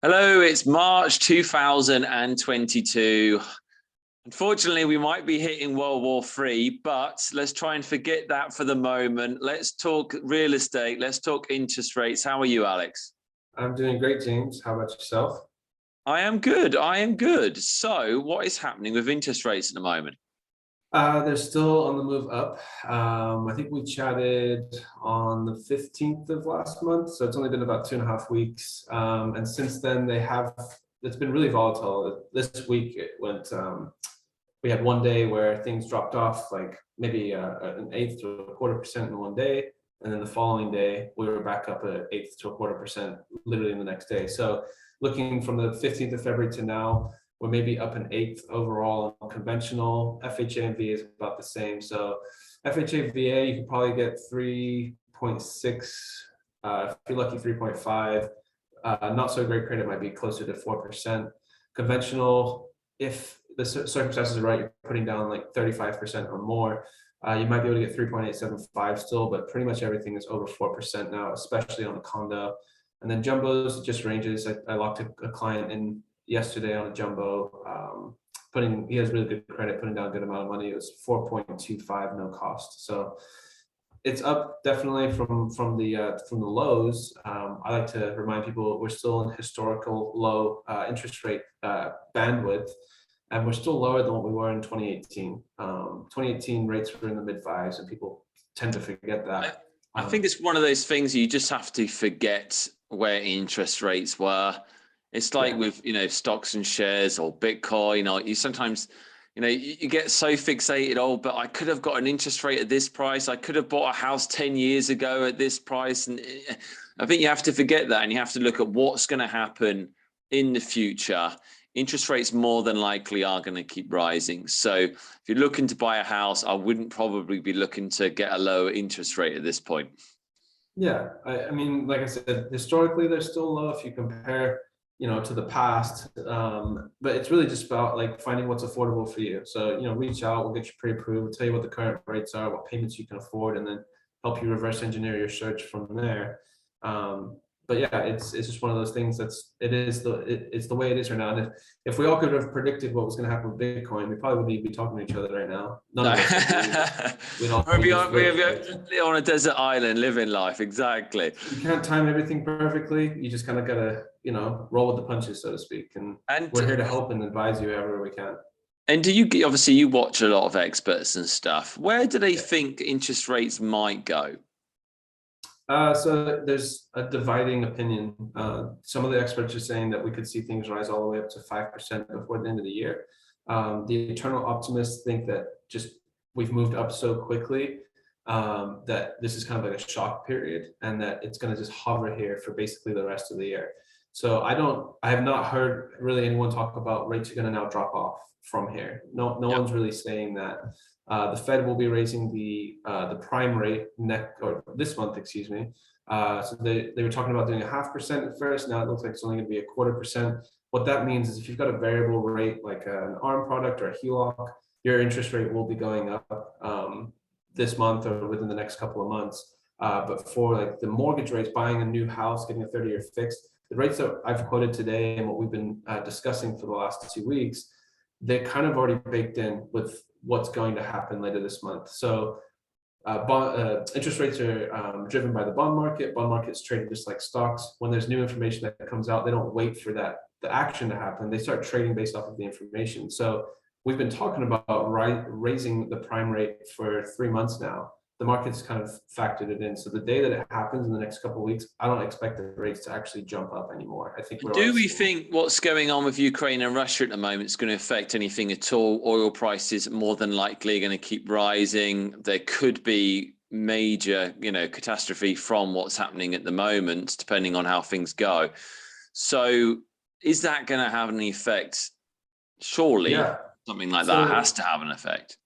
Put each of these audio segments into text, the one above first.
Hello, it's March 2022. Unfortunately, we might be hitting World War III, but let's try and forget that for the moment. Let's talk real estate. Let's talk interest rates. How are you, Alex? I'm doing great, James. How about yourself? I am good. I am good. So, what is happening with interest rates at the moment? They're still on the move up. I think we chatted on the 15th of last month, so it's only been about 2.5 weeks. And since then, it's been really volatile. This week, we had one day where things dropped off, like maybe an eighth to a quarter percent in one day. And then the following day, we were back up an eighth to a quarter percent literally in the next day. So looking from the 15th of February to now, we're maybe up an eighth overall on conventional. FHA and VA is about the same. So FHA VA, you can probably get 3.6, if you're lucky, 3.5. Not so great credit might be closer to 4%. Conventional, if the circumstances are right, you're putting down like 35% or more. You might be able to get 3.875 still, but pretty much everything is over 4% now, especially on the condo. And then jumbos just ranges. I locked a client in yesterday on a jumbo. He has really good credit, putting down a good amount of money. It was 4.25 no cost. So it's up definitely from the lows. I like to remind people we're still in historical low interest rate bandwidth, and we're still lower than what we were in 2018. 2018 rates were in the mid fives, and people tend to forget that. I think it's one of those things you just have to forget where interest rates were. It's like with, stocks and shares or Bitcoin, or you sometimes, you get so fixated, but I could have got an interest rate at this price. I could have bought a house 10 years ago at this price. And I think you have to forget that, and you have to look at what's going to happen in the future. Interest rates more than likely are going to keep rising. So if you're looking to buy a house, I wouldn't probably be looking to get a lower interest rate at this point. Yeah, I mean, like I said, historically, they're still low if you compare to the past, but it's really just about like finding what's affordable for you. So reach out, we'll get you pre-approved, tell you what the current rates are, what payments you can afford, and then help you reverse engineer your search from there. But yeah, it's just one of those things it's the way it is right now. And if we all could have predicted what was going to happen with Bitcoin, we probably wouldn't be talking to each other right now. None of us. We'd all be on a desert island living life. Exactly. You can't time everything perfectly. You just kind of gotta roll with the punches, so to speak. And we're here to help and advise you however we can. And obviously you watch a lot of experts and stuff. Where do they think interest rates might go? So there's a dividing opinion. Some of the experts are saying that we could see things rise all the way up to 5% before the end of the year. The eternal optimists think that just we've moved up so quickly that this is kind of like a shock period, and that it's going to just hover here for basically the rest of the year. So I have not heard really anyone talk about rates are going to now drop off from here. No one's really saying that. The Fed will be raising the prime rate this month, excuse me. So they were talking about doing 0.5% at first. Now it looks like it's only going to be 0.25%. What that means is if you've got a variable rate like an ARM product or a HELOC, your interest rate will be going up this month or within the next couple of months. But for like the mortgage rates, buying a new house, getting a 30-year fixed, the rates that I've quoted today and what we've been discussing for the last 2 weeks, they're kind of already baked in with what's going to happen later this month. So interest rates are driven by the bond market. Bond market's traded just like stocks. When there's new information that comes out, they don't wait for the action to happen. They start trading based off of the information. So we've been talking about raising the prime rate for 3 months now. The market's kind of factored it in. So the day that it happens in the next couple of weeks, I don't expect the rates to actually jump up anymore. I think Do we think what's going on with Ukraine and Russia at the moment is going to affect anything at all? Oil prices more than likely are going to keep rising. There could be major, catastrophe from what's happening at the moment, depending on how things go. So is that going to have any effect? Surely something like that has to have an effect.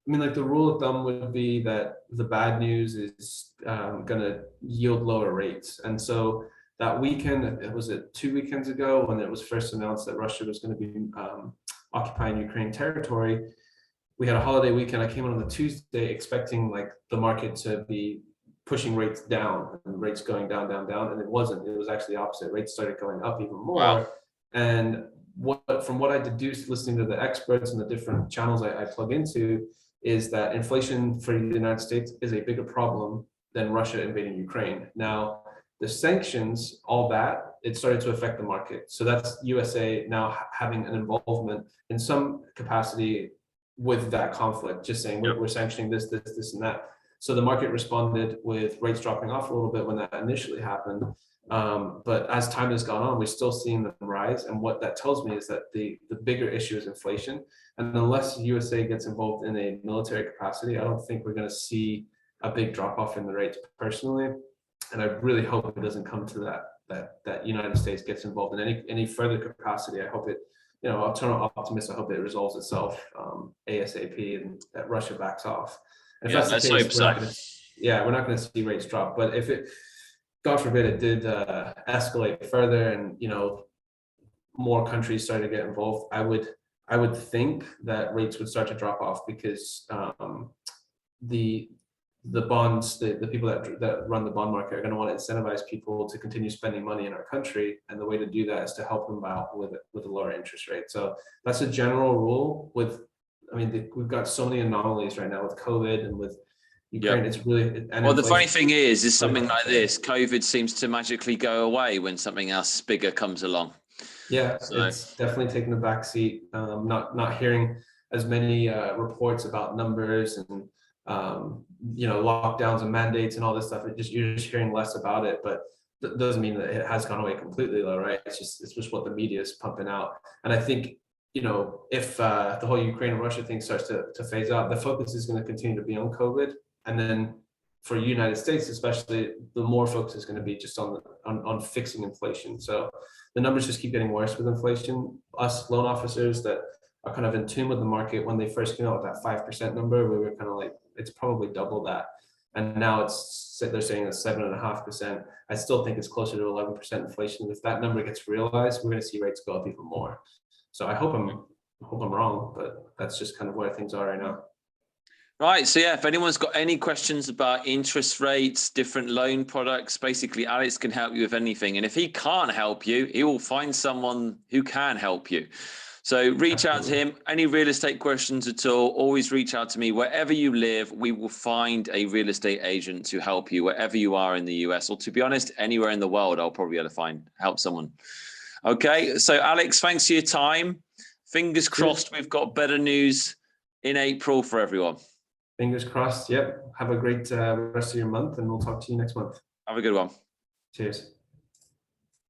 I mean, like the rule of thumb would be that the bad news is going to yield lower rates. And so that weekend, was it 2 weekends ago when it was first announced that Russia was going to be occupying Ukraine territory, we had a holiday weekend. I came on the Tuesday expecting like the market to be pushing rates down and rates going down, down, down. And it wasn't. It was actually the opposite. Rates started going up even more. Wow. And from what I deduced listening to the experts and the different channels I plug into, is that inflation for the United States is a bigger problem than Russia invading Ukraine. Now, the sanctions, all that, it started to affect the market. So that's USA now having an involvement in some capacity with that conflict, just saying we're sanctioning this, and that. So the market responded with rates dropping off a little bit when that initially happened. But as time has gone on, we're still seeing them rise. And what that tells me is that the bigger issue is inflation. And unless USA gets involved in a military capacity, I don't think we're going to see a big drop off in the rates personally. And I really hope it doesn't come to that United States gets involved in any further capacity. I hope it, eternal optimist, I hope it resolves itself ASAP and that Russia backs off. And if that's the case, we're not going to see rates drop. But if it, God forbid, it did escalate further and more countries started to get involved, I would think that rates would start to drop off because the bonds, the people that run the bond market are going to want to incentivize people to continue spending money in our country, and the way to do that is to help them out with a lower interest rate. So that's a general rule. We've got so many anomalies right now with COVID and with Ukraine. It's really the funny thing is something like this, COVID seems to magically go away when something else bigger comes along. Yeah, so it's definitely taking the back seat. Not hearing as many reports about numbers and lockdowns and mandates and all this stuff. You're just hearing less about it, but that doesn't mean that it has gone away completely, though, right? It's just what the media is pumping out. And I think if the whole Ukraine and Russia thing starts to phase out, the focus is going to continue to be on COVID, and then for the United States, especially, the more focus is going to be just on fixing inflation. So the numbers just keep getting worse with inflation. Us loan officers that are kind of in tune with the market, when they first came out with that 5% number, we were kind of like, it's probably double that. And now they're saying it's 7.5%. I still think it's closer to 11% inflation. If that number gets realized, we're going to see rates go up even more. So I hope I'm wrong, but that's just kind of where things are right now. Right. So if anyone's got any questions about interest rates, different loan products, basically Alex can help you with anything. And if he can't help you, he will find someone who can help you. So reach out to him. Any real estate questions at all, always reach out to me. Wherever you live, we will find a real estate agent to help you wherever you are in the US, or to be honest, anywhere in the world, I'll probably be able to help someone. Okay. So Alex, thanks for your time. Fingers crossed we've got better news in April for everyone. Fingers crossed. Yep. Have a great rest of your month, and we'll talk to you next month. Have a good one. Cheers.